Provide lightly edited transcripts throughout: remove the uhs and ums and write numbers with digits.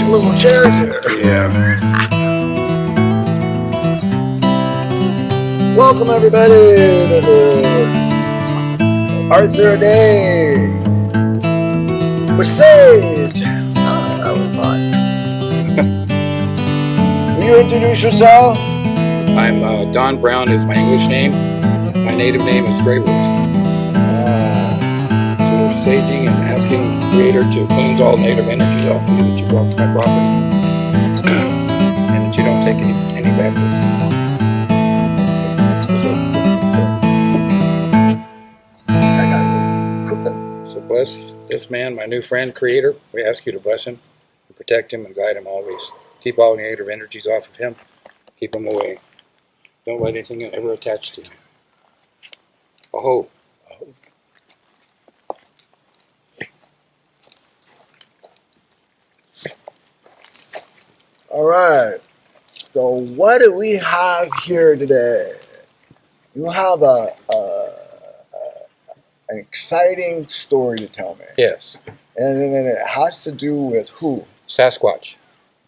little chairs here. Yeah. Welcome everybody to the Arthur Aday. We're saved. Oh, that was fun. Will you introduce yourself? I'm Don Brown is my English name. My native name is Grey Wolf. So we're saging and asking the Creator to cleanse all negative energies off of you that you brought to my property, and that you don't take any back with you. So bless this man, my new friend, Creator. We ask you to bless him and protect him and guide him always. Keep all negative energies off of him. Keep him away. Don't let anything ever attach to him. Aho. All right. So what do we have here today? You have an exciting story to tell me. Yes. And it has to do with who? Sasquatch.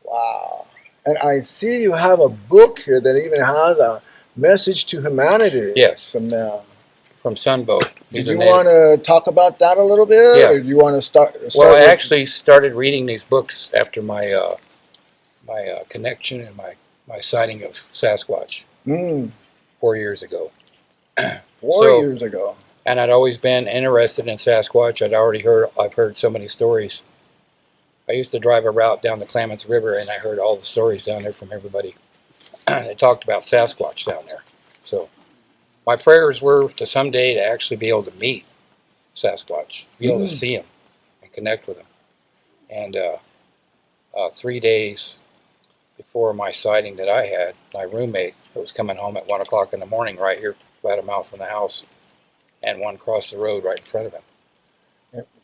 Wow. And I see you have a book here that even has a message to humanity. Yes. From Sunbow. Do you want to talk about that a little bit? Yeah. Or do you want to start Well, I actually started reading these books after my connection and my sighting of Sasquatch 4 years ago. 4 years ago. And I'd always been interested in Sasquatch. I've heard so many stories. I used to drive a route down the Klamath River, and I heard all the stories down there from everybody. They talked about Sasquatch down there. So my prayers were to someday to actually be able to meet Sasquatch, be able to see him and connect with him. And 3 days before my sighting that I had, my roommate was coming home at 1 o'clock in the morning right here, about a mile from the house, and one crossed the road right in front of him.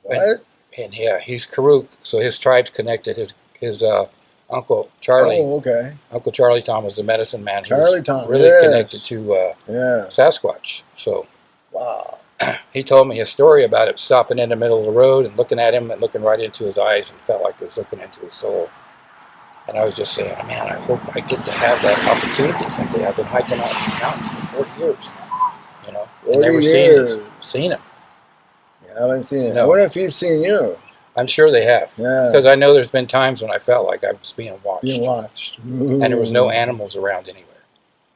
What? And yeah, he's Karuk, so his tribe's connected. His Uncle Charlie. Oh, okay. Uncle Charlie Tom was the medicine man. Charlie Tom, really connected to Sasquatch. So wow. He told me a story about it, stopping in the middle of the road and looking at him and looking right into his eyes, and felt like it was looking into his soul. And I was just saying, man, I hope I get to have that opportunity someday. I've been hiking out these mountains for 40 years, you know, and never seen him. I haven't seen it. No. I wonder if he's seen you. I'm sure they have. Yeah. Because I know there's been times when I felt like I was being watched. Ooh. And there was no animals around anywhere.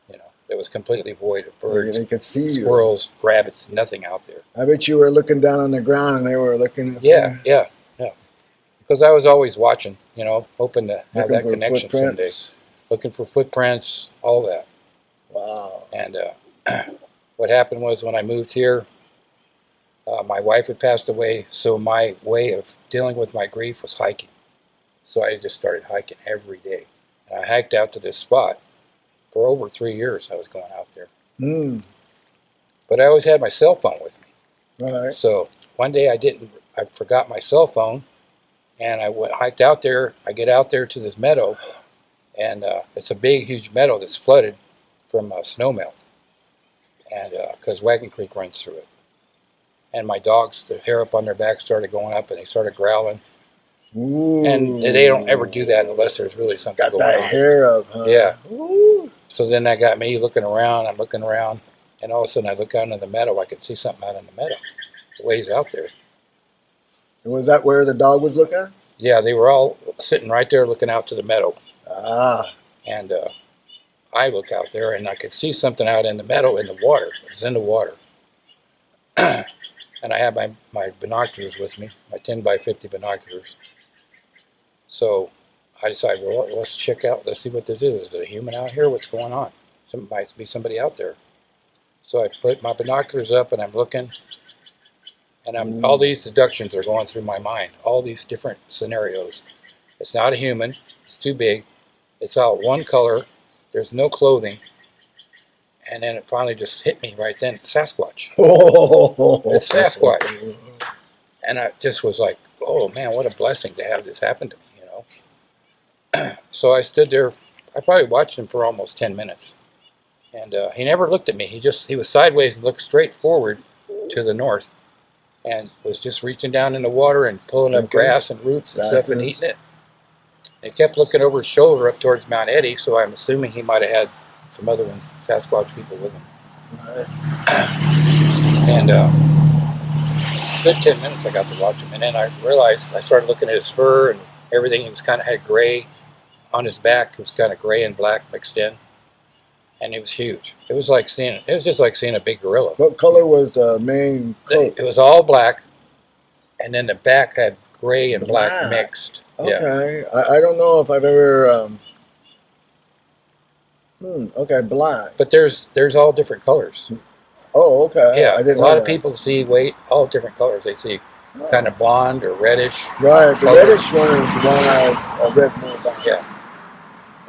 You know, it was completely void of birds. They could see you. Squirrels, rabbits, nothing out there. I bet you were looking down on the ground and they were looking at you. Yeah. Because I was always watching, you know, hoping to have that connection someday. Looking for footprints, all that. Wow. And what happened was when I moved here, my wife had passed away, so my way of dealing with my grief was hiking. So I just started hiking every day. And I hiked out to this spot. For over 3 years I was going out there. But I always had my cell phone with me. All right. So one day I forgot my cell phone, and I hiked out there. I get out there to this meadow, and it's a big, huge meadow that's flooded from snow melt. And because Wagon Creek runs through it. And my dogs, the hair up on their back started going up, and they started growling. Ooh. And they don't ever do that unless there's really something going on. Got that hair up, huh? Yeah. Ooh. So then that got me looking around. I'm looking around, and all of a sudden I look out into the meadow. I can see something out in the meadow, ways out there. And was that where the dog was looking? Yeah, they were all sitting right there looking out to the meadow. And I look out there, and I could see something out in the meadow in the water. It was in the water. And I had my binoculars with me, my 10 by 50 binoculars. So I decided, well, let's check out, let's see what this is. Is it a human out here? What's going on? Might be somebody out there. So I put my binoculars up, and I'm looking, and all these deductions are going through my mind, all these different scenarios. It's not a human. It's too big. It's all one color. There's no clothing. And then it finally just hit me right then, Sasquatch. It's Sasquatch. And I just was like, oh man, what a blessing to have this happen to me, you know. So I stood there. I probably watched him for almost 10 minutes. And he never looked at me. He was sideways and looked straight forward to the north, and was just reaching down in the water and pulling up grass and roots and stuff and eating it. He kept looking over his shoulder up towards Mount Eddie, so I'm assuming he might have had some other ones, Sasquatch people with him. Right. And good 10 minutes I got to watch him. And then I realized, I started looking at his fur and everything. He was kind of had gray on his back. It was kind of gray and black mixed in. And it was huge. It was just like seeing a big gorilla. What color was the main coat? It was all black, and then the back had gray and black mixed. Okay. Yeah. I don't know if I've ever. Okay, black. But there's all different colors. Oh, okay. Yeah, I didn't a lot know of people see all different colors. They see kind of blonde or reddish. Right, the colors. reddish one is the one I read more about. Yeah.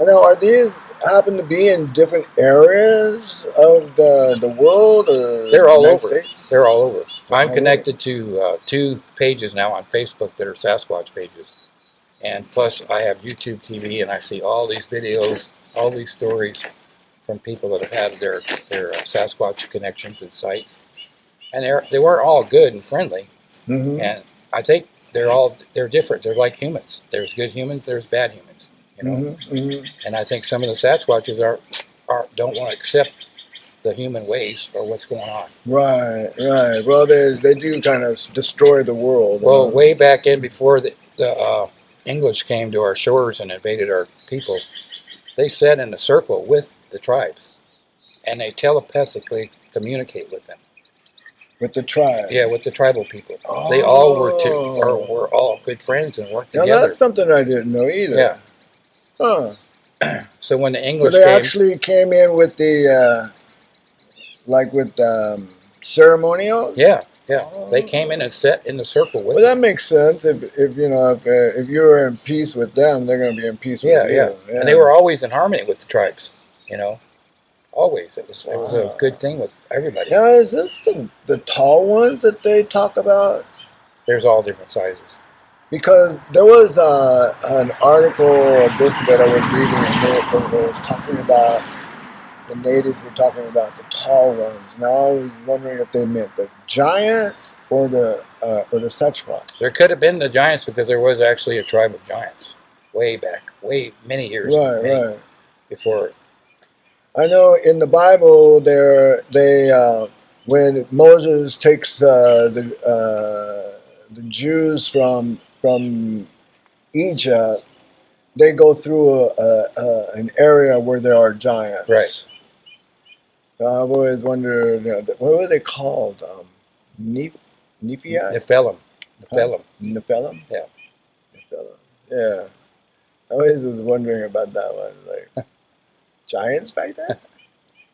I know. Are these happen to be in different areas of the world, or they're all United over? States? They're all over. I'm all connected to 2 pages now on Facebook that are Sasquatch pages, and plus I have YouTube TV, and I see all these videos, all these stories from people that have had their Sasquatch connections and sites, and they weren't all good and friendly. Mm-hmm. And I think they're different. They're like humans. There's good humans. There's bad humans. You know. Mm-hmm. Mm-hmm. And I think some of the Sasquatches don't want to accept the human ways or what's going on. Right, right. Well, they do kind of destroy the world. Well, way back in before the English came to our shores and invaded our people, they sat in a circle with the tribes, and they telepathically communicate with them. With the tribe. Yeah, with the tribal people. Oh. They all were all good friends and worked together. Now that's something I didn't know either. Yeah. Huh. So when the English they actually came in with the ceremonial. Yeah, yeah. They came in and sat in the circle with. Well, that makes sense. If you're in peace with them, they're going to be in peace with you. Yeah. And they were always in harmony with the tribes. You know, always. It was a good thing with everybody. Now, is this the tall ones that they talk about? There's all different sizes. Because there was an article, a book that I was reading, and it was talking about the natives were talking about the tall ones. Now I was wondering if they meant the giants or the Sasquatch. There could have been the giants because there was actually a tribe of giants way back, many years before. I know in the Bible when Moses takes the Jews from Egypt, they go through an area where there are giants. Right. I've always wondered, what were they called? Nephilim? Nephilim. Nephilim? Yeah. Nephilim. Yeah. I always was wondering about that one. Like, giants back then?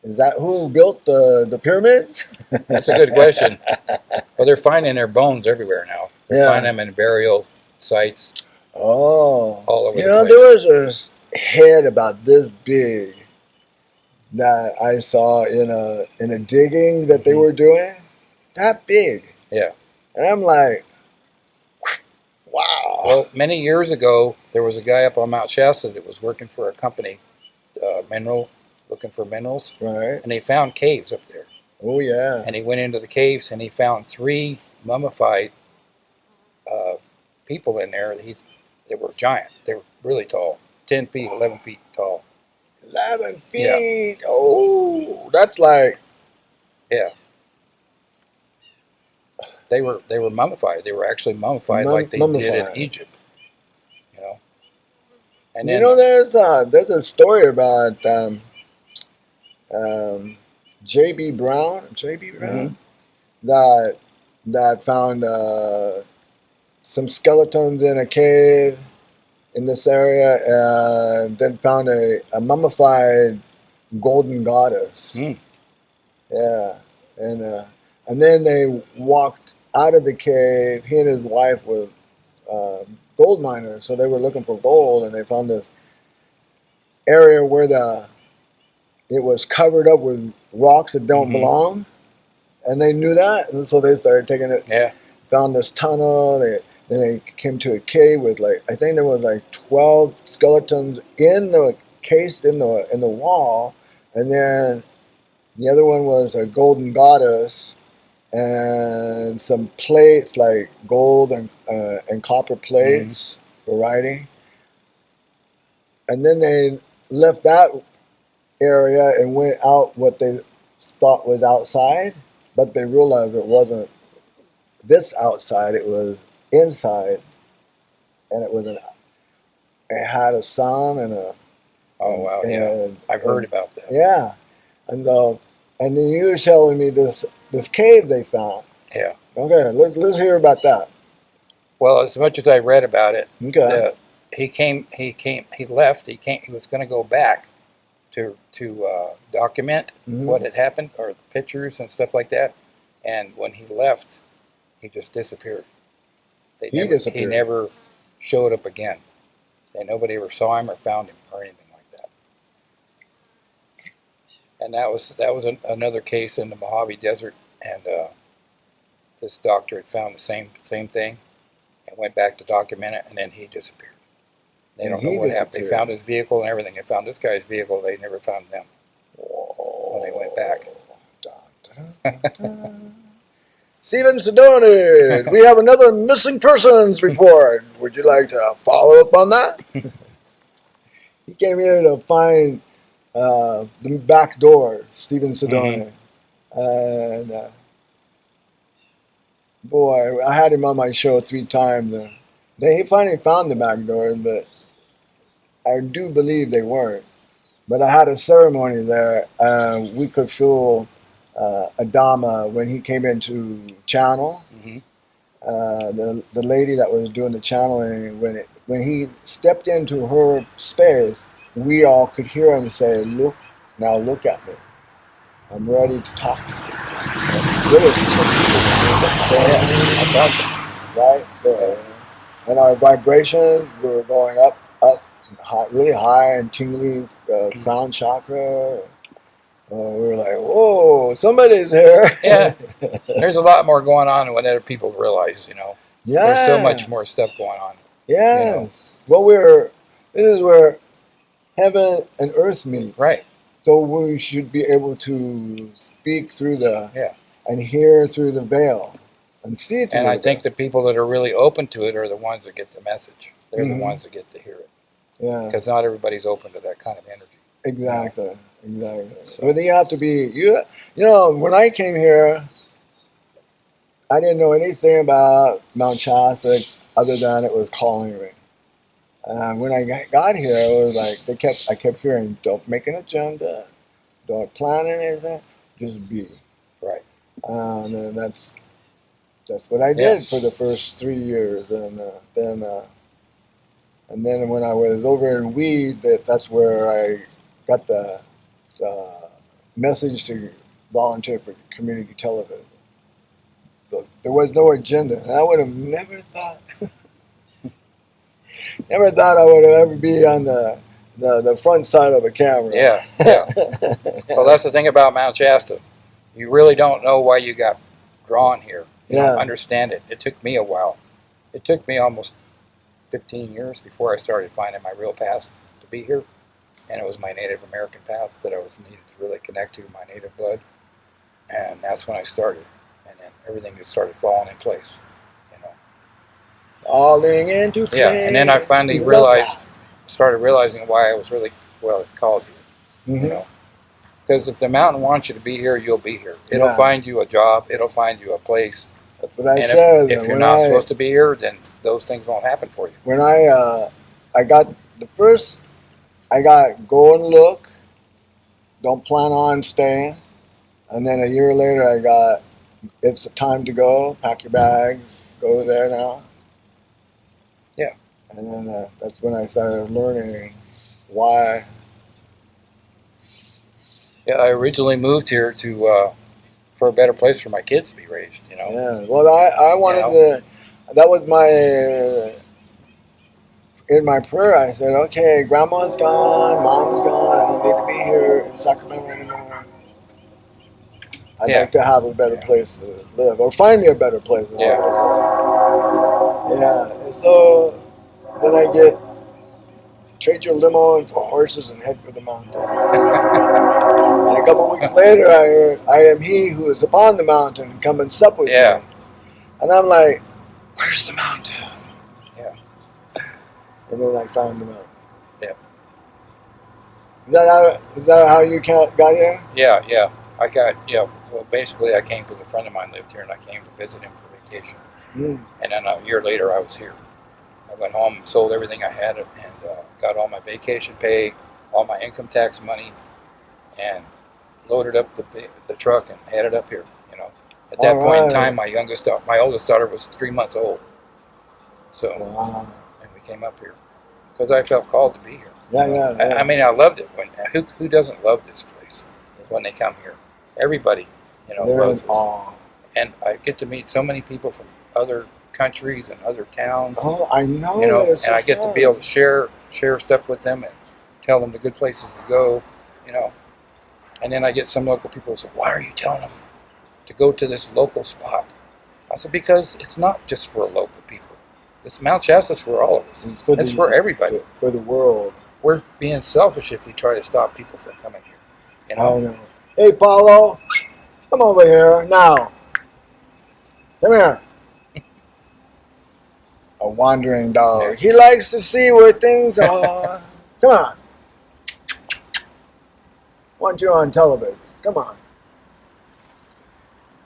Is that who built the pyramids? That's a good question. Well, they're finding their bones everywhere now. They find them in burial sites. Oh. All over the there place. was a head about this big that I saw in a digging that they were doing. That big. Yeah. And I'm like, wow. Well, many years ago, there was a guy up on Mount Shasta that was working for a company, looking for minerals. Right. And they found caves up there. Oh, yeah. And he went into the caves and he found 3 mummified people in there. They were giant. They were really tall. 10 feet, 11 feet tall. 11 feet. Yeah. Oh, that's like. Yeah. They were mummified. They were actually mummified like they did in Egypt. You know. And then, there's a story about J.B. Brown. That found some skeletons in a cave in this area, and then found a mummified golden goddess. Yeah, and then they walked out of the cave. He and his wife were gold miners, so they were looking for gold, and they found this area where it was covered up with rocks that don't belong, and they knew that, and so they started taking it. Yeah. Found this tunnel. Then they came to a cave with I think there was 12 skeletons cased in the wall, and then the other one was a golden goddess and some plates like gold and copper plates for writing. and then they left that area and went out what they thought was outside, but they realized it wasn't this outside, it was inside, and it had a sun and a Oh wow, yeah. I've heard about that. yeah, and and then you were telling me this cave they found. Yeah. Okay, let's hear about that. Well, as much as I read about it, Okay. he left. He was going to go back to document what had happened, or the pictures and stuff like that. And when he left, he just disappeared. He never showed up again. And nobody ever saw him or found him or anything like that. And that was another case in the Mojave Desert, and this doctor had found the same thing and went back to document it, and then he disappeared. They don't know what happened. They found his vehicle and everything. They found this guy's vehicle. They never found them when they went back. Stephen Sidoni, we have another missing persons report. Would you like to follow up on that? He came here to find the back door, Stephen Sidoni. And boy, I had him on my show 3 times. He finally found the back door, but I do believe they weren't. But I had a ceremony there, and we could feel Adama when he came into channel. The lady that was doing the channeling, when he stepped into her space, we all could hear him say, "Look, now look at me. I'm ready to talk to you." Right there. And our vibrations were going up, high, really high and tingly, crown chakra. We were like, "Whoa, somebody's here." Yeah, there's a lot more going on than what other people realize. Yeah. There's so much more stuff going on. Yes. Well, this is where heaven and earth meet. Right. So we should be able to speak through and hear through the veil and see through. And I think the people that are really open to it are the ones that get the message. They're the ones that get to hear it. Yeah. Because not everybody's open to that kind of energy. Exactly. So. But you have to be, when I came here, I didn't know anything about Mount Shasta other than it was calling me. When I got here, it was like I kept hearing, "Don't make an agenda, don't plan anything, just be." Right. And that's what I did for the first 3 years, and then when I was over in Weed, that's where I got the message to volunteer for community television. So there was no agenda, and I would have never thought I would ever be on the front side of a camera. Yeah. Well, that's the thing about Mount Shasta. You really don't know why you got drawn here. You don't understand it. It took me a while. It took me almost 15 years before I started finding my real path to be here. And it was my Native American path that I was needed to really connect to, my native blood. And that's when I started. And then everything just started falling in place. Falling into place. Yeah, and then I finally started realizing why I was really called here. Because if the mountain wants you to be here, you'll be here. It'll find you a job. It'll find you a place. That's what I said. If you're not supposed to be here, then those things won't happen for you. When I got I got go and look, don't plan on staying, and then a year later I got, it's time to go, pack your bags, go there now. Yeah. And then that's when I started learning why. Yeah, I originally moved here for a better place for my kids to be raised. Yeah. Well, I wanted to. That was in my prayer. I said, "Okay, Grandma's gone, Mom's gone. I don't need to be here in Sacramento anymore. I'd like to have a better place to live, or find me a better place to live." Yeah. And so then I trade your limo for horses and head for the mountain. And a couple of weeks later, I heard, "I am he who is upon the mountain. Come and sup with me." And I'm like, "Where's the mountain?" Yeah. And then I found the mountain. Yeah. Is that how you got here? Yeah, yeah. I got, well, basically I came because a friend of mine lived here and I came to visit him for vacation. Mm. And then a year later I was here. I went home, sold everything I had, and got all my vacation pay, all my income tax money, and loaded up the truck and headed up here. At All that point in right. time, my oldest daughter was 3 months old. So, Wow. and we came up here because I felt called to be here. Yeah, yeah, I yeah. mean, I loved it. Who doesn't love this place when they come here? Everybody, They're in loves this, awe. and I get to meet so many people from other countries and other towns. Oh, I know that it's And so I get to be fun. able to share stuff with them and tell them the good places to go, you know. And then I get some local people who say, "Why are you telling them to go to this local spot?" I said, "Because it's not just for local people. This Mount Shasta's for all of us. It's for everybody. For the world. We're being selfish if you try to stop people from coming here, you I know." know. Hey, Paulo, come over here now. Come here. A wandering dog. Yeah. He likes to see where things are. Come on. Want you on television. Come on.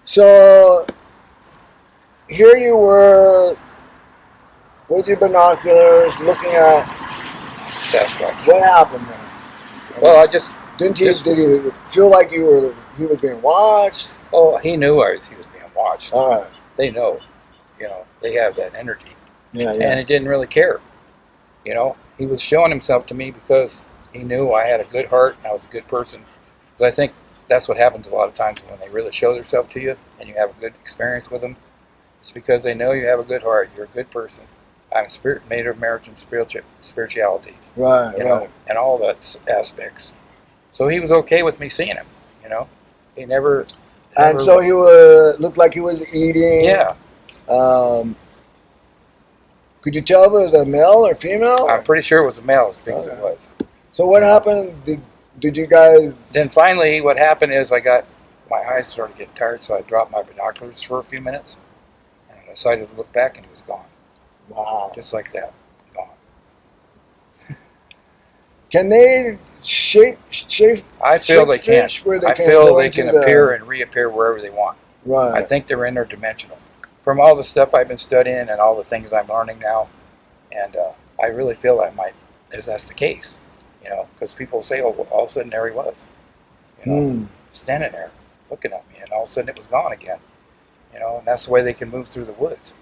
So here you were with your binoculars looking at Sasquatch. what happened there. Well, I just Did he feel like he was being watched? oh, he knew he was being watched. All right. They know, they have that energy, Yeah, and yeah. he didn't really care. He was showing himself to me because he knew I had a good heart and I was a good person. Because I think that's what happens a lot of times when they really show themselves to you and you have a good experience with them. It's because they know you have a good heart. You're a good person. I'm Native American spirituality, Right, right. and all that aspects. So he was okay with me seeing him. He never. And so he looked like he was eating. Yeah. Could you tell if it was a male or female? I'm pretty sure it was a male, as big as it was. So what happened? Did you guys? Then finally, what happened is my eyes started getting tired, so I dropped my binoculars for a few minutes, and I decided to look back, and he was gone. Wow. Just like that, gone. Can they shape? I feel they can. I feel they can appear and reappear wherever they want. Right. I think they're interdimensional. From all the stuff I've been studying and all the things I'm learning now, and I really feel that's the case. Because people say, "Oh, well, all of a sudden there he was," standing there looking at me, and all of a sudden it was gone again. And that's the way they can move through the woods.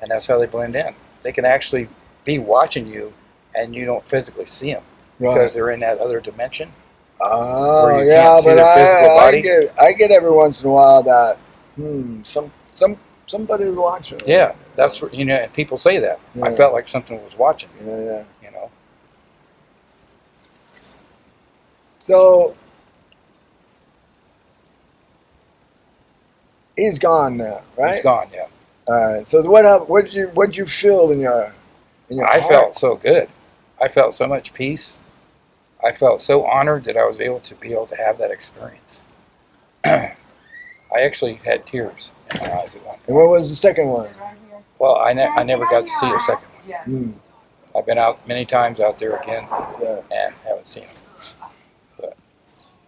And that's how they blend in. They can actually be watching you, and you don't physically see them because they're in that other dimension. Oh, you can't see their physical body. I get every once in a while that somebody's watching. Yeah, that's and people say that. Yeah. I felt like something was watching me. Yeah. So he's gone now, right? He's gone. Yeah. All right. So what'd you feel in your I heart? felt so good. I felt so much peace. I felt so honored that I was able to have that experience. I actually had tears in my eyes at one point. And what was the second one? Well, I never got to see a second one. I've been out many times out there again and haven't seen them. But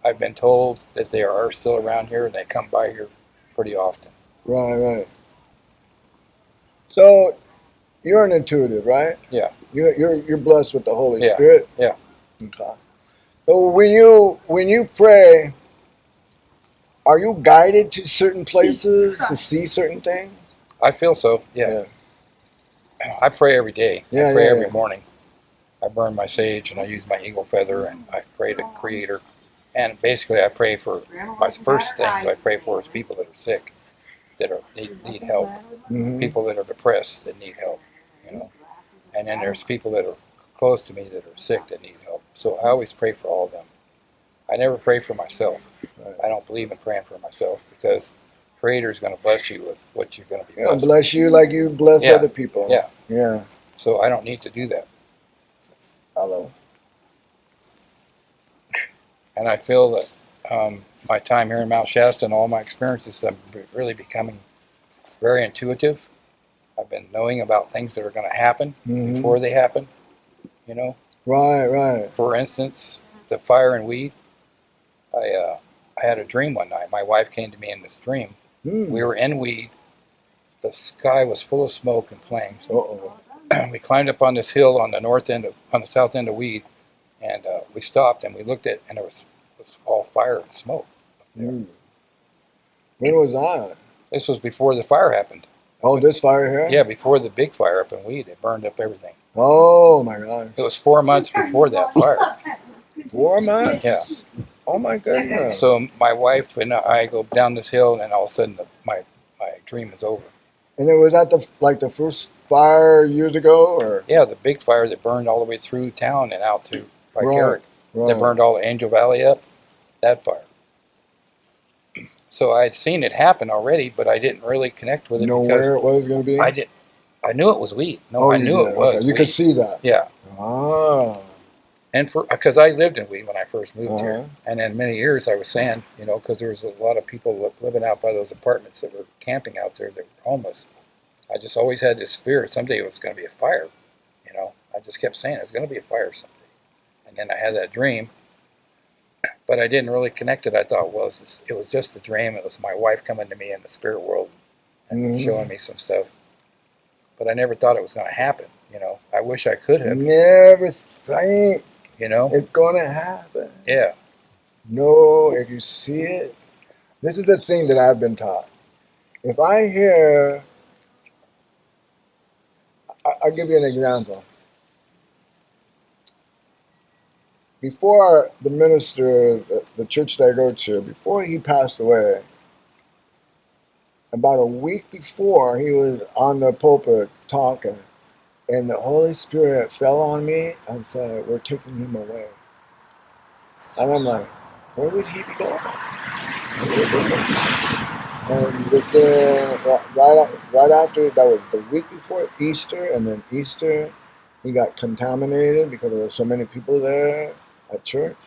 I've been told that they are still around here and they come by here pretty often. Right. So you're an intuitive, right? Yeah. You're blessed with the Holy Yeah. Spirit. Yeah. Okay. So when you pray, are you guided to certain places to see certain things? I feel so. Yeah. I pray every day. I pray every morning. I burn my sage and I use my eagle feather and I pray to Creator. And basically, I pray for my first things I pray for is people that are sick, that need help, people that are depressed that need help, And then there's people that are close to me that are sick that need help. So I always pray for all of them. I never pray for myself. I don't believe in praying for myself because Creator is going to bless you with what you're going to be blessed. He'll bless you like you bless other people. Yeah. So I don't need to do that. Hello. And I feel that my time here in Mount Shasta and all my experiences, I'm really becoming very intuitive. I've been knowing about things that are going to happen before they happen, Right, right. For instance, the fire and weed. I had a dream one night. My wife came to me in this dream. We were in weed. The sky was full of smoke and flames. Uh-oh. We climbed up on this hill on the south end of weed, and we stopped and we looked at, and it was all fire and smoke up there. When was that? This was before the fire happened. Oh, this fire here? Yeah, before the big fire up in weed. It burned up everything. Oh, my gosh. It was 4 months before that fire. 4 months? Yeah. Oh, my goodness. So my wife and I go down this hill, and all of a sudden my dream is over. And it was at the first fire years ago, or? Yeah, the big fire that burned all the way through town and out to by Carrick. Right. That burned all Angel Valley up. That fire. So I'd seen it happen already, but I didn't really connect with it Know because where it was going to be? I knew it was weed. No, Oh, I you knew did. it was. Okay. You weed. could see that. Yeah. Ah. And because I lived in weed when I first moved Uh-huh. here, and in many years I was saying, because there was a lot of people living out by those apartments that were camping out there that were homeless. I just always had this fear someday it was going to be a fire. I just kept saying it's going to be a fire someday. And then I had that dream, but I didn't really connect it. I thought, well, it was just a dream. It was my wife coming to me in the spirit world and showing me some stuff. But I never thought it was going to happen. I wish I could have. Never think it's going to happen. Yeah. No, if you see it, this is the thing that I've been taught. If I hear, I'll give you an example. Before the minister, the church that I go to, before he passed away, about a week before, he was on the pulpit talking, and the Holy Spirit fell on me and said, "We're taking him away." And I'm like, where would he be going? And within, right after, that was the week before Easter, and then Easter, he got contaminated because there were so many people there at church,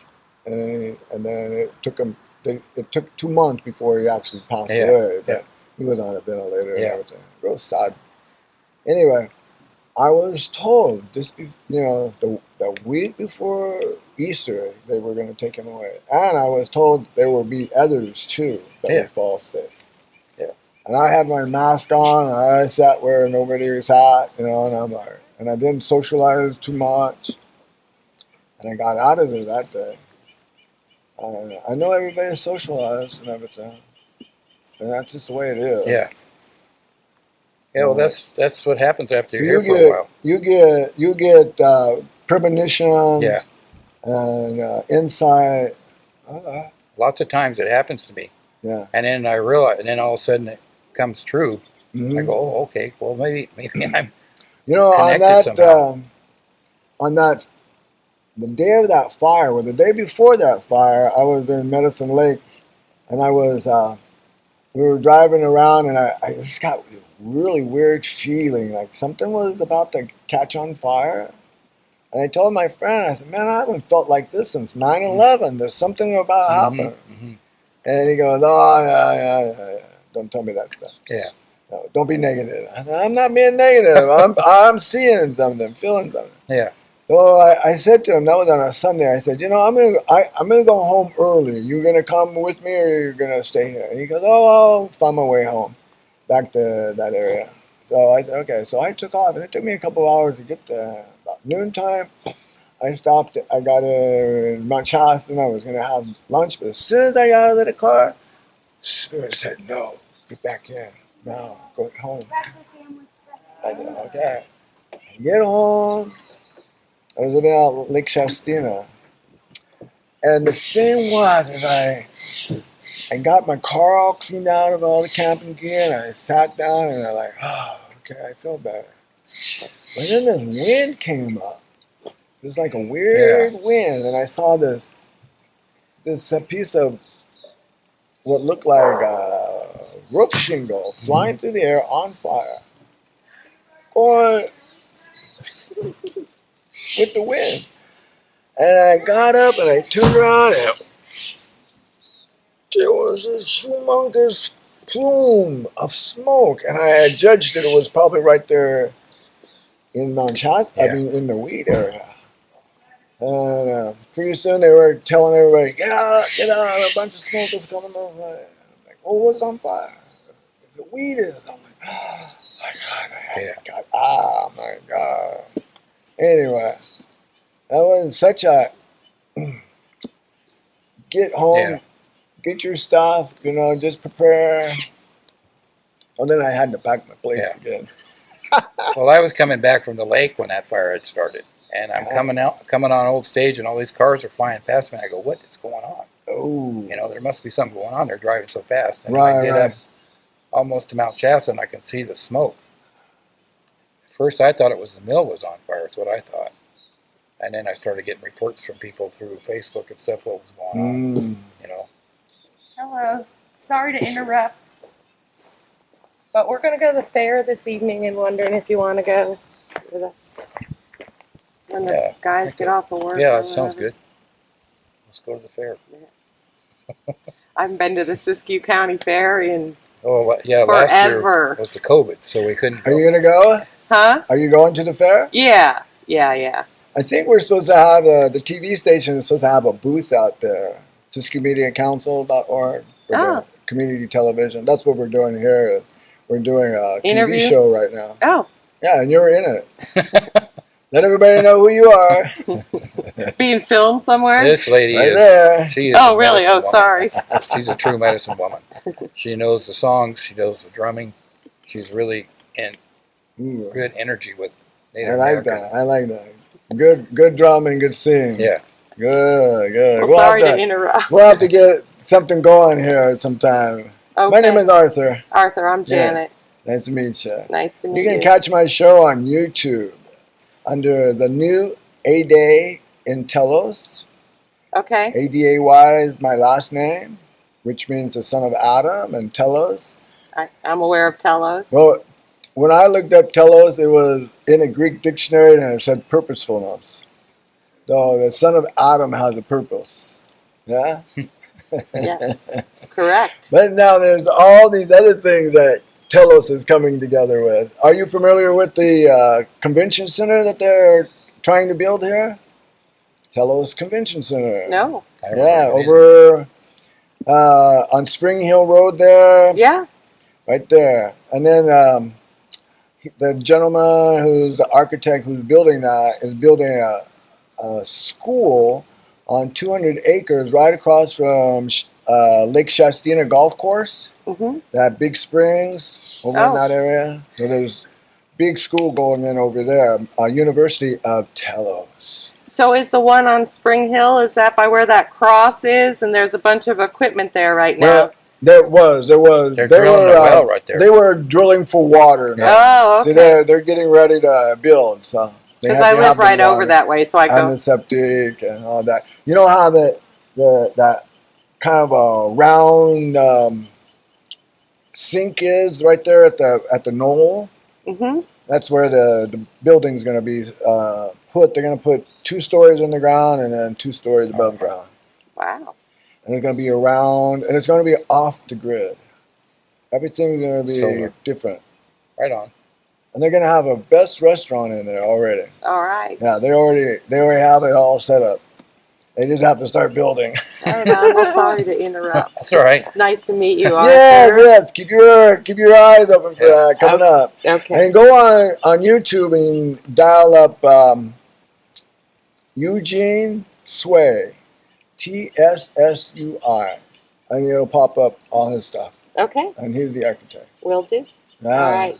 and then it took him. It took 2 months before he actually passed away. But he was on a ventilator and everything. Real sad. Anyway, I was told the week before Easter they were going to take him away, and I was told there will be others too that would fall sick. Yeah, and I had my mask on, and I sat where nobody was at, and I'm like, and I didn't socialize too much, and I got out of it that day. I know everybody socialized and everything, and that's just the way it is. Yeah. Yeah, well, that's what happens after you're here for a while. You get premonition. Yeah. And insight. Lots of times it happens to me. Yeah. And then I realize, and then all of a sudden it comes true. I go, oh, okay, well maybe I'm connected somehow. On that, the day of that fire, or the day before that fire, I was in Medicine Lake, and we were driving around, and I just got this really weird feeling, like something was about to catch on fire. And I told my friend, I said, man, I haven't felt like this since 9/11. There's something about happening. Mm-hmm. And he goes, oh, yeah. Don't tell me that stuff. Yeah. No, don't be negative. I said, I'm not being negative. I'm seeing something, feeling something. Yeah. So I said to him, that was on a Sunday, I said, I'm gonna go home early. You gonna come with me, or you're gonna stay here? And he goes, oh, I'll find my way home, back to that area. So I said, okay. So I took off, and it took me a couple of hours to get there. About noontime, I stopped. I got in Mount Shasta, and I was gonna have lunch. But as soon as I got out of the car, Spirit said, no, get back in. No, go home. I said, okay. I get home. I was living out Lake Shastina. And the thing was, is I got my car all cleaned out of all the camping gear, and I sat down, and I'm like, oh, okay, I feel better. But then this wind came up. It was like a weird wind, and I saw this piece of what looked like a roof shingle flying through the air on fire. Or with the wind. And I got up and I turned around, and there was this humongous plume of smoke, and I had judged that it was probably right there in Mount Shasta, in the weed area. And pretty soon they were telling everybody, get out, a bunch of smoke is coming over. I'm like, oh, what's on fire? It's the weed is. I'm like, oh my God, oh my God. Anyway, that was such a get home, get your stuff, just prepare. Well, then I had to pack my place again. Well, I was coming back from the lake when that fire had started. And I'm coming on Old Stage, and all these cars are flying past me. And I go, what is going on? Oh. There must be something going on. They're driving so fast. And I get up almost to Mount Shasta, and I can see the smoke. At first, I thought it was the mill was on fire. That's what I thought. And then I started getting reports from people through Facebook and stuff what was going on. Hello. Sorry to interrupt. But we're going to go to the fair this evening and wondering if you want to go with us. When the guys get off of work. Yeah, that sounds good. Let's go to the fair. I haven't been to the Siskiyou County Fair in last year was the COVID, so we couldn't go. Are you going to go? Huh? Are you going to the fair? Yeah. I think we're supposed to have, the TV station is supposed to have a booth out there. SiskiyouMediaCouncil.org for the community television. That's what we're doing here. We're doing a TV show right now. Oh. Yeah, and you're in it. Let everybody know who you are. Being filmed somewhere? This lady there. She is oh, really? Oh, sorry. She's a true medicine woman. She knows the songs. She knows the drumming. She's really in good energy with Native American. I like that. Good drumming, good singing. Yeah. Good. Well, sorry to interrupt. We'll have to get something going here sometime. Okay. My name is Arthur. Arthur, I'm Janet. Yeah. Nice to meet you. Nice to meet you. You can catch my show on YouTube under the new Aday in Telos. Okay. Aday is my last name, which means the son of Adam, and Telos. I'm aware of Telos. Well, when I looked up Telos, it was in a Greek dictionary and it said purposefulness. So the son of Adam has a purpose. Yeah? Yes, correct. But now there's all these other things that Telos is coming together with. Are you familiar with the convention center that they're trying to build here? Telos Convention Center. No. Yeah, over on Spring Hill Road there. Yeah. Right there. And then the gentleman who's the architect who's building that is building a school on 200 acres right across from Lake Shastina Golf Course. Mm-hmm. That Big Springs over in that area. So there's big school going in over there, University of Telos. So is the one on Spring Hill, is that by where that cross is? And there's a bunch of equipment there right now. Well, there was. They're drilling a well right there. They were drilling for water now. Oh, okay. So they're getting ready to build. So because I live right over that way, so I go. And the septic and all that. You know how that kind of a round sink is right there at the knoll? Mm-hmm. That's where the building's going to be put. They're going to put 2 stories in the ground and then 2 stories above ground. Wow. And it's going to be around, and it's going to be off the grid. Everything's going to be Solar. different. Right on. And they're going to have a best restaurant in there already. All right. Yeah, they already have it all set up. They just have to start building. Right on. Well, sorry to interrupt. That's all right. Nice to meet you, Arthur. Yes. Keep your eyes open for that coming up. Okay. And go on YouTube and dial up Eugene Sway, TSSUI, and it'll pop up all his stuff. Okay. And he's the architect. Will do. All right.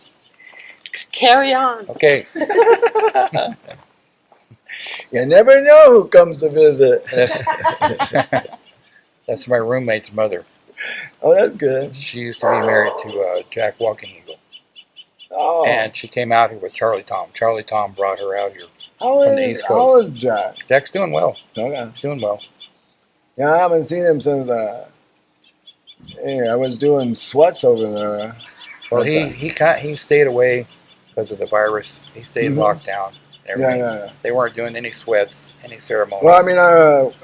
Carry on. Okay. You never know who comes to visit. That's my roommate's mother. Oh, that's good. She used to be married to Jack Walking Eagle. Oh. And she came out here with Charlie Tom. Charlie Tom brought her out here from the East Coast. How is Jack? Jack's doing well. Okay. He's doing well. Yeah, I haven't seen him since I was doing sweats over there. Well, he stayed away because of the virus. He stayed locked down. And everything. Yeah. They weren't doing any sweats, any ceremonies. Well, I mean,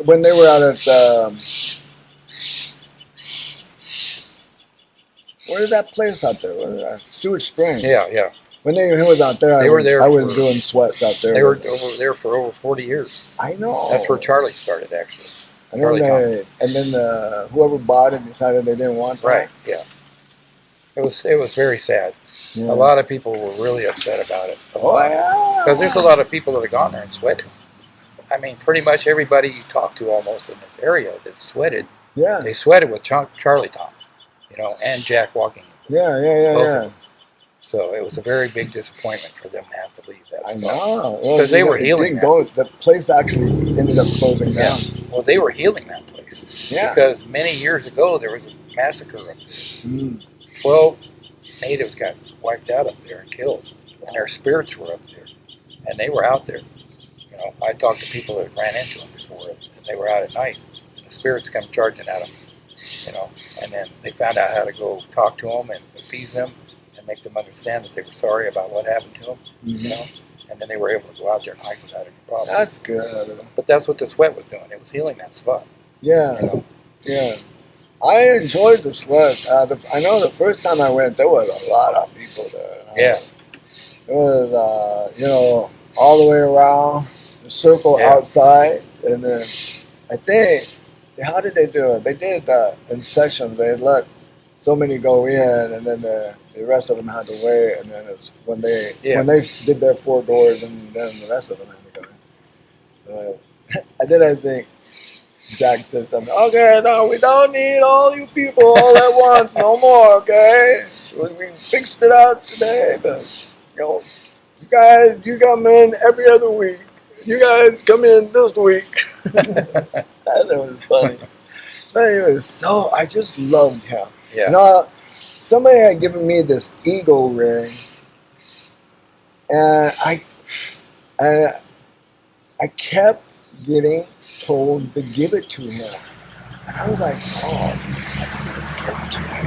when they were out at where is that place out there? Stewart Springs. Yeah. When he was out there, They were there I was for- doing sweats out there. They were over there for over 40 years. I know. That's where Charlie started, actually. And Charlie then whoever bought it decided they didn't want that. Right. Yeah. It was very sad. Yeah. A lot of people were really upset about it. Oh yeah. Because there's a lot of people that have gone there and sweated. I mean, pretty much everybody you talk to almost in this area that sweated, Yeah. they sweated with Charlie Tom, and Jack walking. Yeah. Both of Yeah. them. So it was a very big disappointment for them to have to leave that I spot. know. Because they were it healing didn't go. The place actually ended up closing Yeah. down. Well, they were healing that place. Yeah. Because many years ago, there was a massacre up there. Mm. 12 natives got wiped out up there and killed. And their spirits were up there. And they were out there. I talked to people that ran into them before, and they were out at night. And the spirits come charging at them, And then they found out how to go talk to them and appease them and make them understand that they were sorry about what happened to them, And then they were able to go out there and hike without any problem. That's good. But that's what the sweat was doing. It was healing that spot. Yeah. Yeah. I enjoyed the sweat. I know the first time I went, there was a lot of people there. Yeah. It was, all the way around, the circle outside, and then I think, how did they do it? They did in sections. They let so many go in, and then the rest of them had to wait, and then it's when they did their 4 doors, and then the rest of them had to go in. And then I think Jack said something. Okay, no, we don't need all you people all at once, no more. Okay, we fixed it out today, but you guys, you come in every other week. You guys come in this week. That was funny. But it was I just loved him. Yeah. Somebody had given me this ego ring, and I kept getting told to give it to him. And I was like, I just didn't give it to him.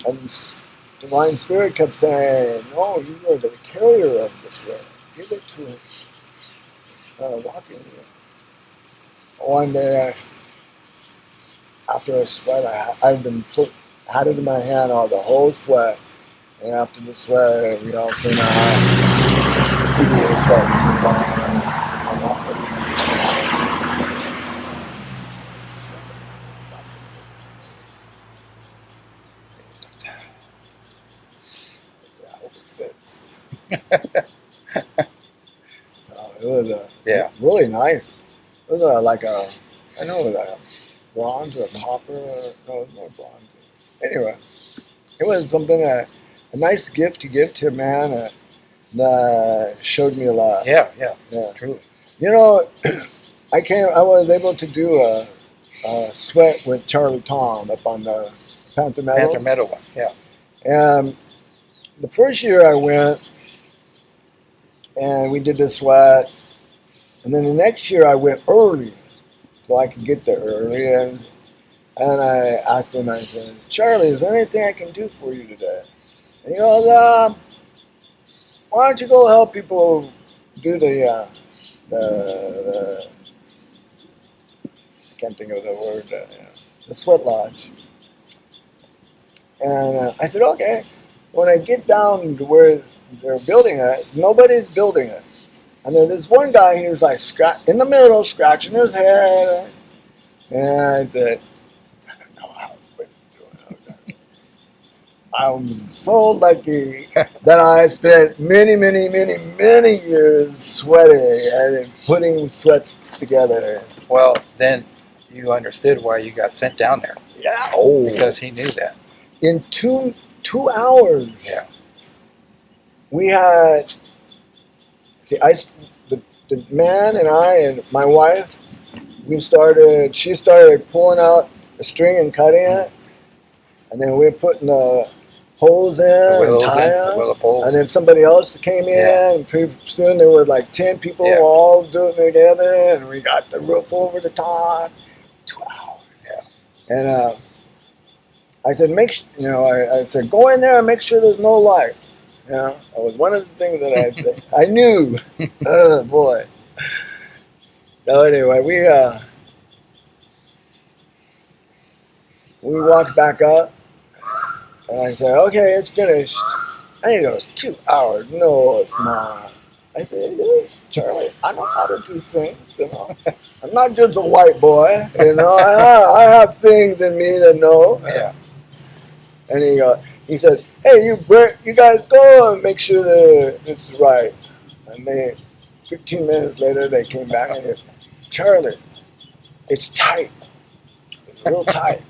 And Divine Spirit kept saying, no, you are the carrier of this ring. Give it to him. Walking here. One day, after a sweat, had it in my hand all the whole sweat. And after the sweat, we all came out. People were starting to move on. I hope it fits. It was really nice. It was like a bronze or a copper. No, it was more bronze. Anyway, it was something a nice gift to give to a man that showed me a lot. Yeah, truly. I was able to do a sweat with Charlie Tom up on the Panther Meadows. Panther Meadow one, yeah. And the first year I went, and we did the sweat. And then the next year I went early, so I could get there early. And I asked him, I said, Charlie, is there anything I can do for you today? And he goes, why don't you go help people do the I can't think of the word, the sweat lodge. And I said, okay. When I get down to where they're building it, nobody's building it. And then there's one guy, he's like in the middle, scratching his head. And I said, I don't know how to do it. I was so lucky that I spent many, many, many, many years sweating and putting sweats together. Well, then you understood why you got sent down there. Yeah. Because he knew that. In two hours. Yeah. We had, the man and I and my wife, she started pulling out the string and cutting it. And then we were putting the poles in and tying them. And then somebody else came in, and pretty soon there were like 10 people all doing it together. And we got the roof over the top. 2 hours. Yeah. And I said, I said, go in there and make sure there's no light. That was one of the things that I knew. Oh boy. So anyway, we walked back up. And I said, okay, it's finished. And he goes, 2 hours? No, it's not. I said, it is, Charlie. I know how to do things, you know. I'm not just a white boy, you know. I have things in me that know. Yeah. And he says, hey, you guys go and make sure that it's right. And 15 minutes later, they came back and said, Charlie, it's tight. It's real tight.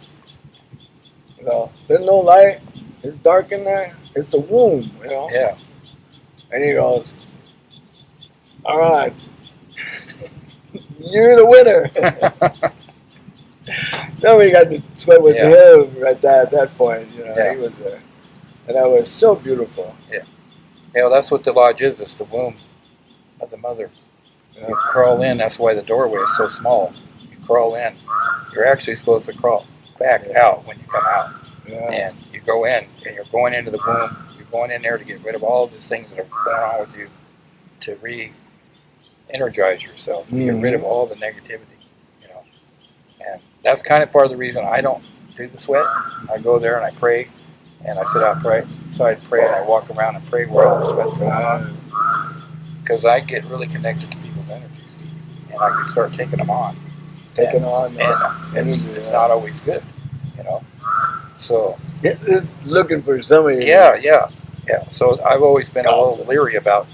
You know, there's no light. It's dark in there. It's a womb, you know. Yeah. And he goes, all right, you're the winner. Then we got to sweat with him right there at that point. You know, he was there. And that was so beautiful. Yeah. Yeah, well, that's what the lodge is. It's the womb of the mother. You crawl in. That's why the doorway is so small. You crawl in. You're actually supposed to crawl back out when you come out. Yeah. And you go in, and you're going into the womb. You're going in there to get rid of all these things that are going on with you, to re-energize yourself, to get rid of all the negativity, you know. And that's kind of part of the reason I don't do the sweat. I go there and I pray, and I sit out and pray. So I pray and I walk around and pray where all the sweat's going on. Because I get really connected to people's energies, and I can start taking them on. And it's not always good, you know. So it's looking for somebody. Yeah. So I've always been a little leery about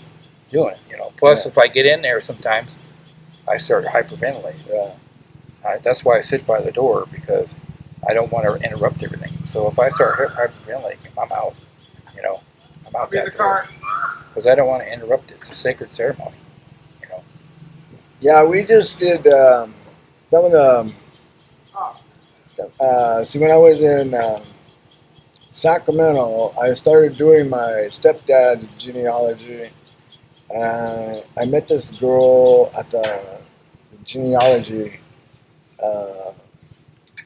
doing it, you know. Plus, if I get in there, sometimes I start hyperventilating. Yeah. That's why I sit by the door, because I don't want to interrupt everything. So if I start hyperventilating, I'm out. You know, I'm out that door, because I don't want to interrupt it. It's a sacred ceremony, you know. Yeah, we just did some of the. See, when I was in Sacramento, I started doing my stepdad's genealogy, and I met this girl at the genealogy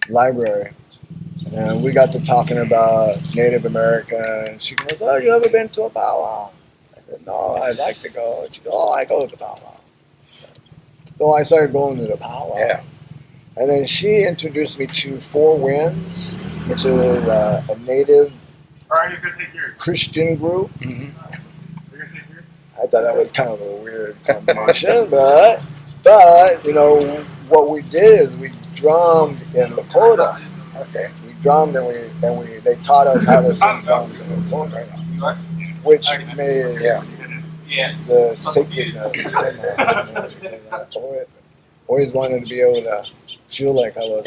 library, and we got to talking about Native America, and she goes, oh, you ever been to a powwow? I said, no, I'd like to go. And she goes, oh, I go to the powwow. So I started going to the powwow. Yeah. And then she introduced me to Four Winds, which is a native Christian group. Mm-hmm. I thought that was kind of a weird combination, but you know what we did is we drummed in Lakota. Okay. We drummed and they taught us how to sing songs in Lakota, which made the sacredness so much. Always wanted to be able to feel like I was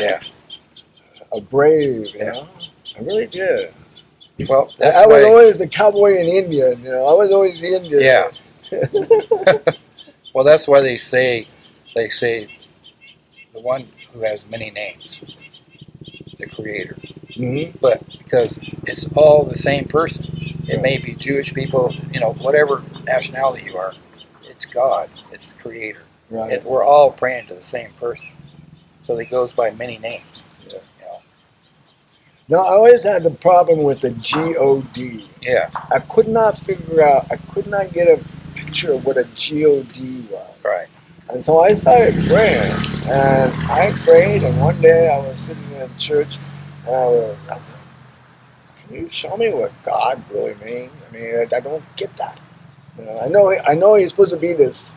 a brave, you know. I really did. Well, I was always the cowboy in India, you know. I was always the Indian. Yeah. Well, that's why they say the one who has many names, the Creator. Mm-hmm. But because it's all the same person. It may be Jewish people, you know, whatever nationality you are, it's God, it's the Creator. Right. We're all praying to the same person. So he goes by many names. Yeah. You know. No, I always had the problem with the G-O-D. Yeah. I could not get a picture of what a G-O-D was. Right. And so I started praying. And I prayed, and one day I was sitting in church, and I was like, can you show me what God really means? I mean, I don't get that. You know, I know he's supposed to be this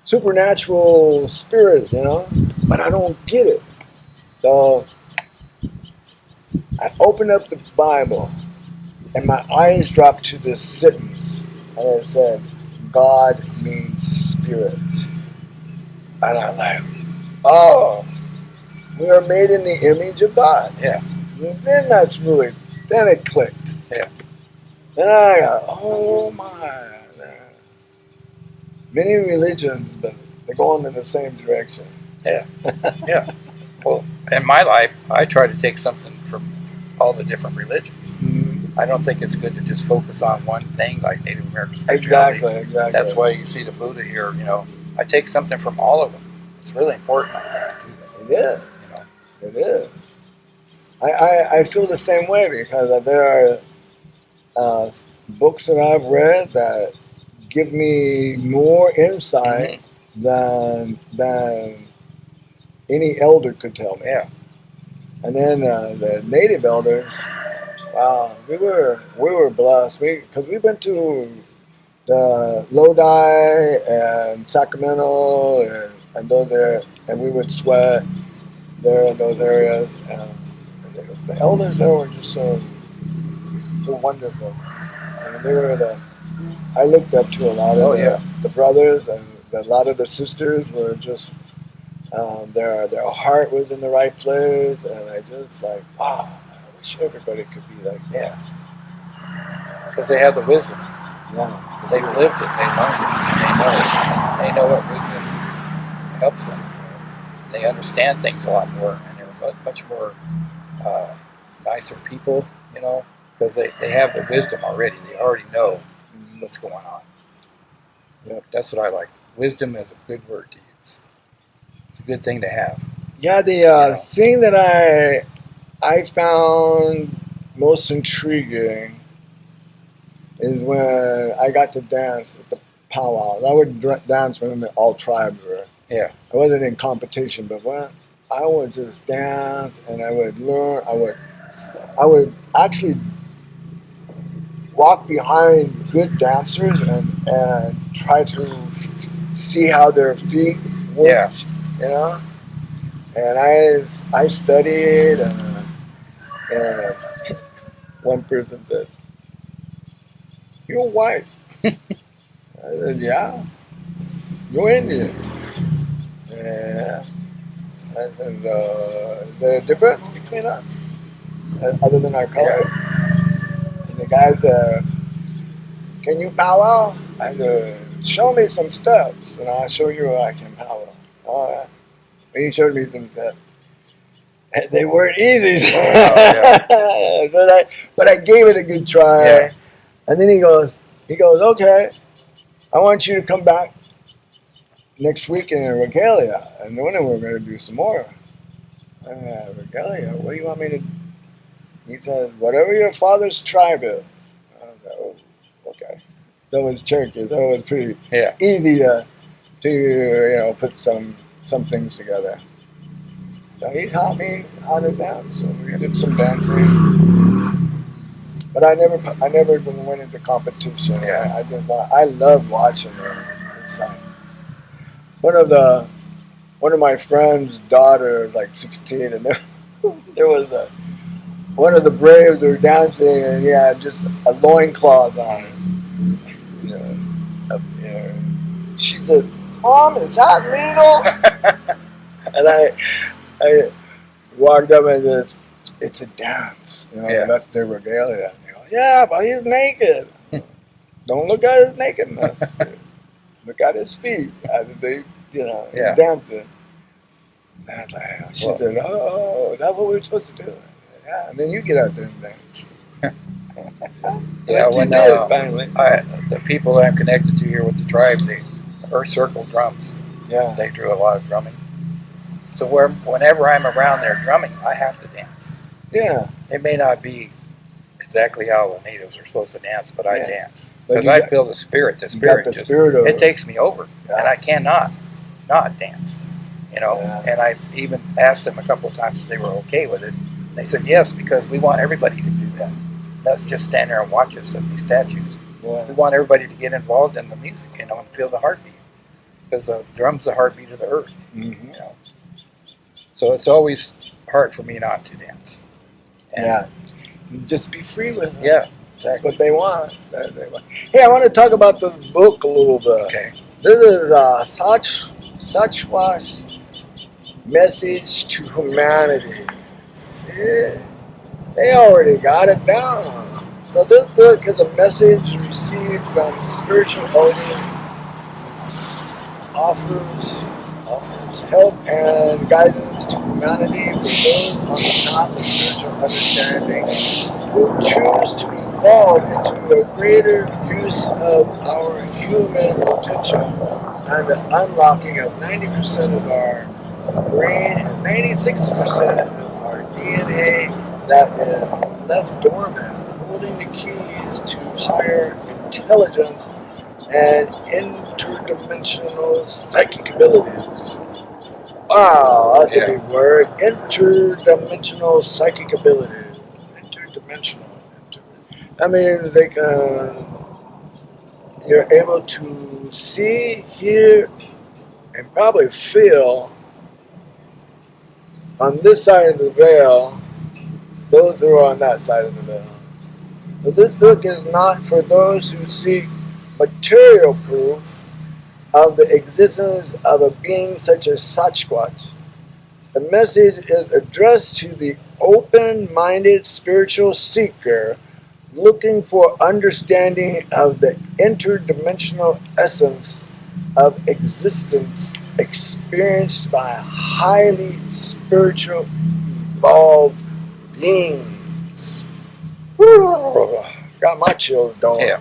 supernatural spirit, you know, but I don't get it. So I opened up the Bible, and my eyes dropped to this sentence, and it said, God means spirit. And I'm like, oh, we are made in the image of God. Yeah. And then then it clicked. Yeah. Then I got, oh my. Many religions, but they're going in the same direction. Yeah. Yeah. Well, in my life, I try to take something from all the different religions. Mm-hmm. I don't think it's good to just focus on one thing like Native American spirituality. Exactly. That's why you see the Buddha here, you know. I take something from all of them. It's really important, I think, to do that. It is. You know? It is. I feel the same way because there are books that I've read that give me more insight than any elder could tell me. Yeah. And then the native elders, wow, we were blessed. Because we went to the Lodi and Sacramento and those there, and we would sweat there in those areas. And the elders there were just so wonderful. I mean, they were I looked up to a lot of Oh, yeah. the brothers, and a lot of the sisters were just their heart was in the right place, and I just like, wow, I wish everybody could be like that. Yeah. Because they have the wisdom. Yeah, They've lived it. They learned it. And they know what wisdom helps them. They understand things a lot more, and they're much more nicer people, because they have the wisdom already. They already know what's going on. Yep. That's what I like. Wisdom is a good word to use. It's a good thing to have. Yeah, the thing that I found most intriguing is when I got to dance at the powwows. I would dance when all tribes were. Yeah. I wasn't in competition, but when I would just dance and I would learn. I would actually walk behind good dancers and try to see how their feet worked. Yeah. And I studied and one person said, "You're white." I said, "Yeah." "You're Indian." "Yeah." I said, "Is there a difference between us other than our color?" And the guy said, "Can you powwow?" I said, "Show me some steps and I'll show you how I can powwow." All right. And he showed me some steps. And they weren't easy. Oh, yeah. but I gave it a good try. Yeah. And then he goes, "Okay, I want you to come back next week in regalia." And then we're going to do some more. Regalia? What do you want me to do? He said, "Whatever your father's tribe is." I was like, "Oh, okay." That was Cherokee. That was pretty Yeah. easy to put some things together. So he taught me how to dance. So we did some dancing. But I never went into competition. Yeah. I love watching it. It's like one of my friend's daughters, like 16, and there was one of the Braves were dancing, and he had just a loincloth on it. You know, up there. She said, "Mom, is that legal?" And I walked up and said, "It's a dance. Yeah. That's their regalia." And they go, "Yeah, but he's naked." "Don't look at his nakedness. Look at his feet as they, Yeah. dancing." And I was like, she said, "Oh, is that what we're supposed to do?" I said, "Yeah." And then you get out there and dance. Yeah, She when did, finally. the people that I'm connected to here with the tribe, they Earth Circle drums. Yeah. They do a lot of drumming. So whenever I'm around there drumming, I have to dance. Yeah. It may not be exactly how the natives are supposed to dance, but I dance. But Because you I got- feel the spirit. The You got spirit the just, spirit of it takes me over. Yeah. And I cannot not dance. Yeah. And I even asked them a couple of times if they were okay with it. They said yes, because we want everybody to do that. Not just stand there and watch us at these statues. Yeah. We want everybody to get involved in the music, and feel the heartbeat. Because the drum's the heartbeat of the earth. Mm-hmm. So it's always hard for me not to dance. And Yeah. Just be free with them. Yeah, That's exactly. what they want. Hey, I want to talk about this book a little bit. Okay. This is Sasquatch Message to Humanity. See, they already got it down. So this book is a message received from spiritual elders, offers help and guidance to humanity for those on the path of spiritual understanding who choose to evolve into a greater use of our human potential and the unlocking of 90% of our brain and 96% of our DNA that is left dormant, holding the keys to higher intelligence and interdimensional psychic abilities. Wow, that's Yeah. a big word. Interdimensional psychic ability. Interdimensional. I mean, they can. You're able to see, hear, and probably feel on this side of the veil those who are on that side of the veil. But this book is not for those who seek material proof of the existence of a being such as Sasquatch. The message is addressed to the open-minded spiritual seeker looking for understanding of the interdimensional essence of existence experienced by highly spiritual evolved beings. Woo! Got my chills going. Yeah.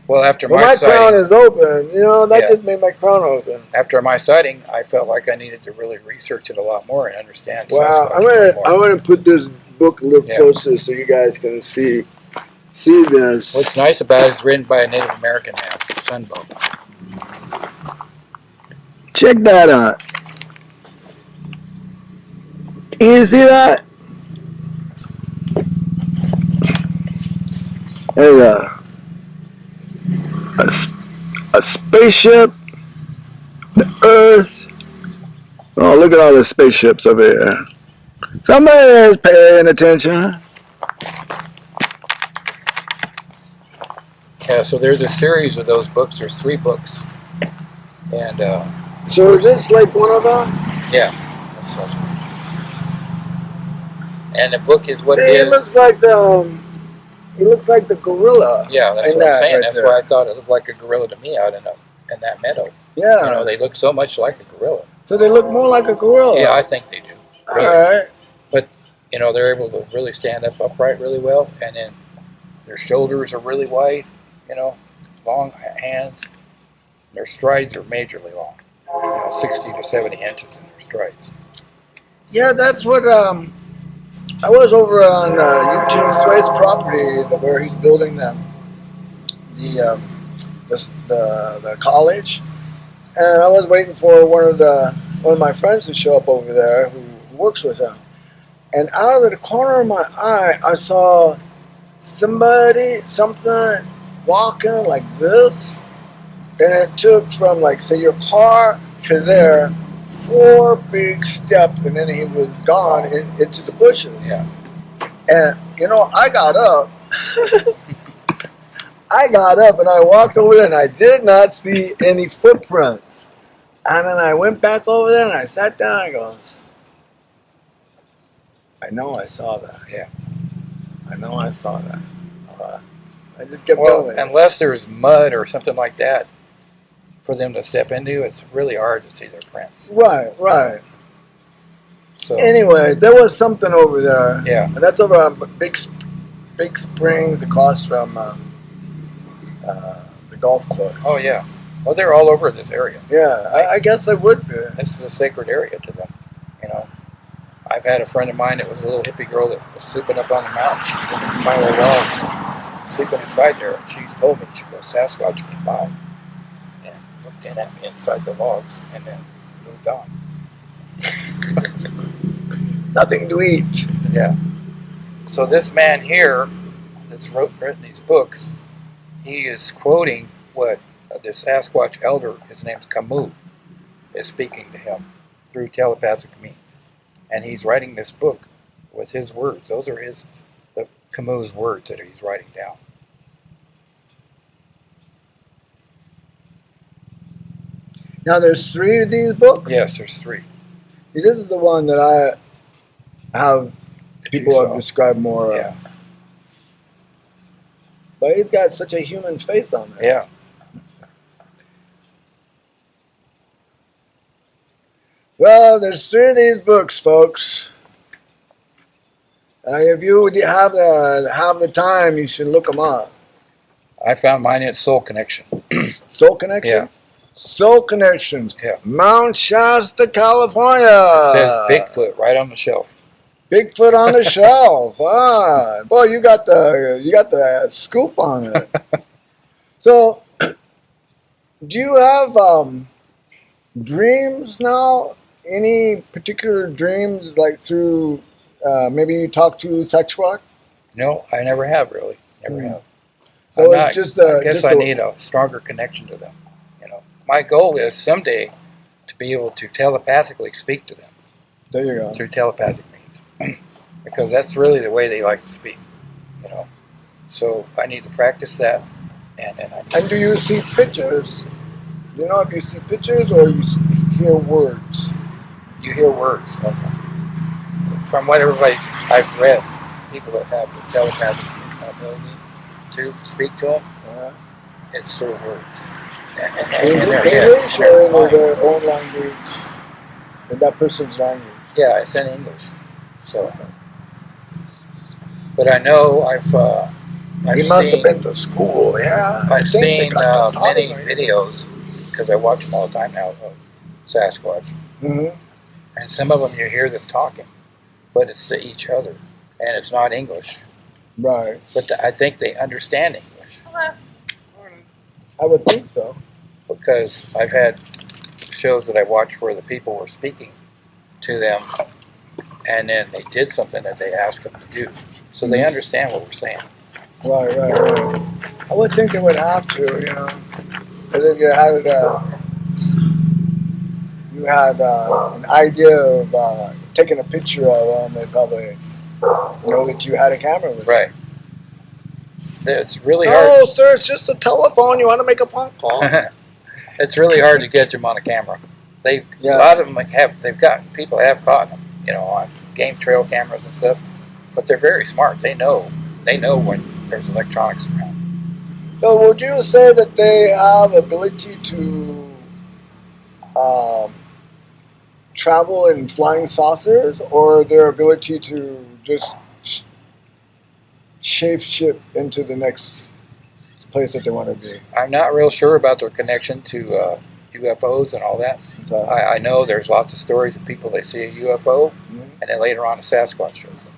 Well, after When my my crown sighting, is open, that Yeah. just made my crown open. after my sighting, I felt like I needed to really research it a lot more and understand Wow, Sasquatch I'm a gonna little more. put this book a little Yeah. closer so you guys can see this. What's nice about it is written by a Native American man, Sunbow. Check that out. Can you see that? There's a spaceship, the Earth. Oh, look at all the spaceships over here. Somebody is paying attention. Yeah, so there's a series of those books. There's 3 books. And So is this like one of them? yeah, that's Sasquatch. And the book is what See, it is. He looks like the gorilla. Yeah, that's in what I'm that saying. right That's there. why I thought it looked like a gorilla to me out in that meadow. Yeah. You know, they look so much like a gorilla. So they look more like a gorilla. Yeah, I think they do. Really. All right. But, they're able to really stand up upright really well. And then their shoulders are really wide, long hands. Their strides are majorly long. 60 to 70 inches in their strides. Yeah, that's what I was over on Eugene Sway's property where he's building the college, and I was waiting for one of my friends to show up over there who works with him. And out of the corner of my eye, I saw something walking like this, and it took from say your car to there 4 big steps, and then he was gone into the bushes. Yeah. And I got up. I got up and I walked over there and I did not see any footprints. And then I went back over there and I sat down and goes, I know I saw that. Yeah. I know I saw that. I just kept Well, going. unless there's mud or something like that for them to step into, it's really hard to see their prints. Right. So Anyway, there was something over there. Yeah. And that's over on Big Springs across from the golf course. Oh yeah. Well, they're all over this area. Yeah, I guess I would be. This is a sacred area to them. I've had a friend of mine that was a little hippie girl that was sleeping up on the mountain. She was in a pile of logs, sleeping inside there. And she's told me, she goes, Sasquatch came by and looked in at me inside the logs and then moved on. Nothing to eat. Yeah. So this man here that's written these books, he is quoting what this Sasquatch elder, his name's Camus, is speaking to him through telepathic means. And he's writing this book with his words. Those are the Camus' words that he's writing down. Now there's 3 of these books? Yes, there's 3. This is the one that I have people you have saw. described more. Yeah. But he's got such a human face on there. Yeah. Well, there's 3 of these books, folks. If you would have the time, you should look them up. I found mine in Soul Connection. Soul Connections? Yeah. Soul Connections. Yeah. Mount Shasta, California. It says Bigfoot right on the shelf. Bigfoot on the shelf. Ah, boy, you got the scoop on it. So, do you have dreams now? any particular dreams, like through maybe you talk to Sasquatch? No, I never have really. Never Hmm. have. So it's just I guess just I need a stronger connection to them. You know, my goal is someday to be able to telepathically speak to them there you go. through telepathic means, because that's really the way they like to speak. You know, so I need to practice that, and then I need And do you see pictures? You know if you see pictures or you hear words? you hear words. From what I've read, people that have the telepathic ability to speak to them, it's through words. And in their head, English in their or in mind. their own language, in that person's language? Yeah, it's in English. So, but I know I've He must have seen been to school, yeah. I I've think they seen got that taught many him. videos because I watch them all the time now of Sasquatch, Mm-hmm. and some of them you hear them talking, but it's to each other, and it's not English. Right. But I think they understand English Hello. I would think so. because I've had shows that I watched where the people were speaking to them, and then they did something that they asked them to do, so they understand what we're saying. Right. I would think they would have to, you know. Because if you had an idea of taking a picture of them, they probably know that you had a camera with Right. It's really you. hard. No, sir, it's just a telephone. You want to make a phone call? It's really hard to get them on a camera. A Yeah. lot of them people have caught them, you know, on game trail cameras and stuff. But they're very smart. They know when there's electronics around. So would you say that they have ability to um, travel in flying saucers, or their ability to just shape shift into the next place that they want to be? I'm not real sure about their connection to UFOs and all that. Okay. I know there's lots of stories of people they see a UFO, and then later on a Sasquatch shows up.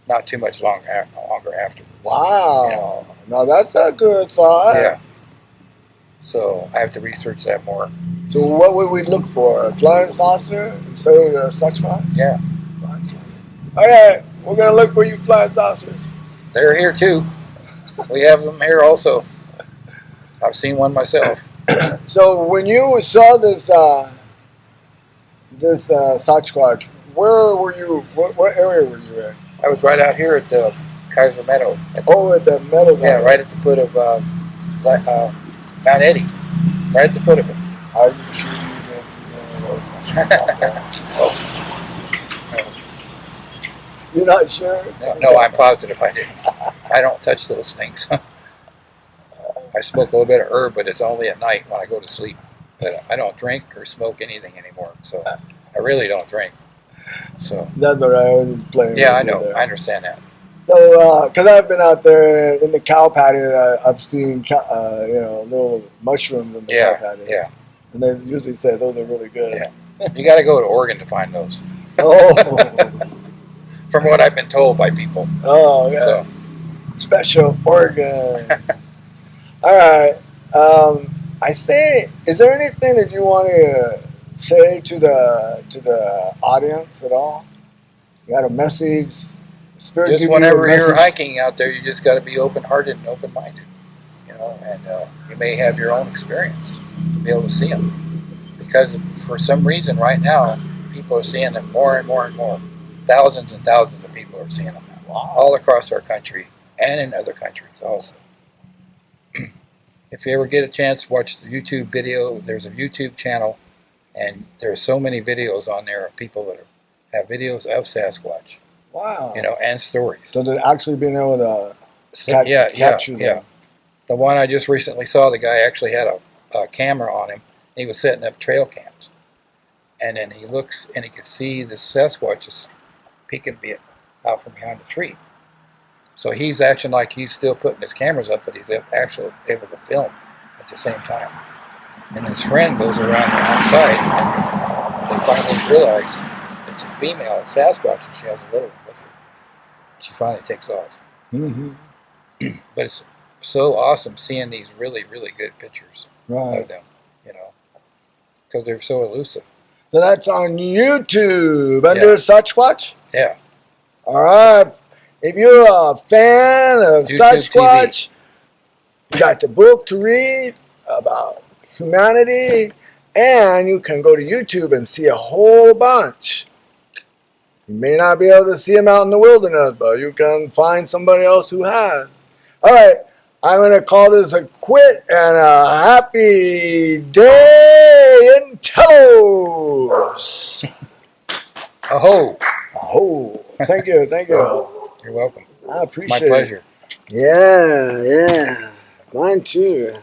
Not too much longer after. Wow. You know. Now that's a good thought. Yeah. So I have to research that more. So what would we look for? A flying saucer instead of a Sasquatch? Yeah. Flying saucer. All right, we're gonna look for you flying saucers. They're here too. We have them here also. I've seen one myself. So when you saw this Sasquatch, where were you? What area were you in? I was right out here at the Kaiser Meadow. Oh, at the meadow. Yeah, right at the foot of Mount Eddie. Right at the foot of it. Are you sure you didn't? You're not sure? No, I'm positive I didn't. I don't touch those things. I smoke a little bit of herb, but it's only at night when I go to sleep. But I don't drink or smoke anything anymore, so I really don't drink. So That's all right. I was just playing. yeah, I with you know. there. I understand that. So, because I've been out there in the cow patio, I've seen little mushrooms in the cow patio. Yeah. And they usually say those are really good. Yeah. You got to go to Oregon to find those. Oh. From what I've been told by people. Oh yeah. So. Special Oregon. All right. I think. Is there anything that you want to say to the audience at all? You got a message? Spirit Just give whenever you a you're message? hiking out there, you just got to be open-hearted and open-minded, you know. And you may have your own experience to be able to see them, because for some reason right now, people are seeing them more and more and more. Thousands and thousands of people are seeing them now, all across our country and in other countries also. If you ever get a chance, watch the YouTube video. There's a YouTube channel, and there's so many videos on there of people that have videos of Sasquatch. Wow. You know, and stories. So they're actually being able to capture them. Yeah. The one I just recently saw, the guy actually had a camera on him. He was setting up trail cams. And then he looks, and he could see the Sasquatch just peeking out from behind the tree. So he's acting like he's still putting his cameras up, but he's actually able to film at the same time. And his friend goes around the outside, and they finally realize it's a female Sasquatch, and she has a little one with her. She finally takes off. Mm-hmm. But it's so awesome seeing these really, really good pictures of them, you know, because they're so elusive. So that's on YouTube under Yeah. Sasquatch. Yeah. All right. If you're a fan of YouTube Sasquatch, you got the book to read about humanity, and you can go to YouTube and see a whole bunch. You may not be able to see them out in the wilderness, but you can find somebody else who has. All right. I'm going to call this a quit and a happy day in Telos. Aho. Oh, thank you, thank you. You're welcome. I It's my appreciate it. pleasure. Yeah, yeah. Mine too.